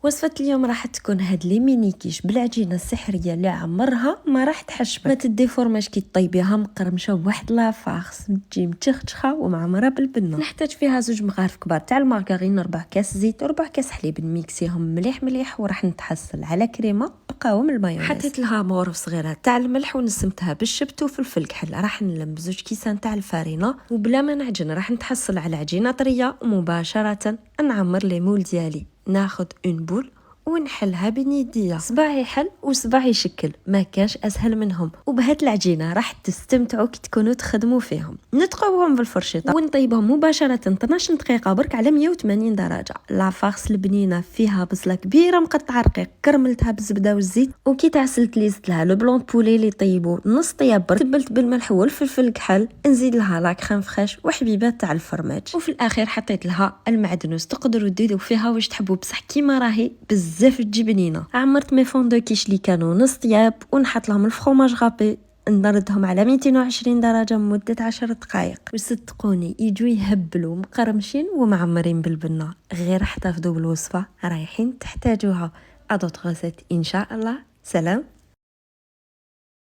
وصفة اليوم راح تكون هاد لي ميني كيش بالعجينه السحريه اللي عمرها ما راح تحشمك. ما تديفورماش كي طيبيها مقرمشه بواحد لافاخس تجي متشخشخه ومعمره بالبنه. نحتاج فيها 2 مغارف كبار تاع المارغرين، 4 كاس زيت و4 كاس حليب، نميكسيهم مليح مليح وراح نتحصل على كريمه بقاوم المايونيز. حطيت لها مغرف صغيره تاع الملح ونسمتها بالشبت وفلفل كحل. راح نلم 2 كيسان تاع الفارينه وبلا ما نعجن راح نتحصل على عجينه طريه ومباشره نعمر لي مول ديالي. ناخذ اون بول ونحلها بنديه، صباع يحل وصباع يشكل، ما كاش اسهل منهم. وبهات العجينه راح تستمتعوا كي تكونوا تخدموا فيهم. نتقوهم بالفرشيطه ونطيبهم مباشره 12 دقيقه برك على 180 درجه. لا فارس البنينه فيها بصله كبيره مقطعه رقيق، كرملتها بالزبده والزيت، وكي تعسلت لي زدت لها لو بلون بولي اللي طيبوا نص طياب برك، تبلت بالملح والفلفل الكحل، نزيد لها لا كريم فريش وحبيبات تاع الفرماج، وفي الاخير حطيت لها المعدنوس. تقدروا تزيدوا فيها واش تحبوا بصح كيما راهي بزاف تجبنينه. عمرت مي فون دو كيش اللي كانوا نص طياب ونحط لهم الفرomاج غابي، نردهم على 220 درجه لمده 10 دقائق. وصدقوني يجوا يهبلوا مقرمشين ومعمرين بالبنه. غير احتفظوا بالوصفه رايحين تحتاجوها. ادوت غوسيت ان شاء الله. سلام.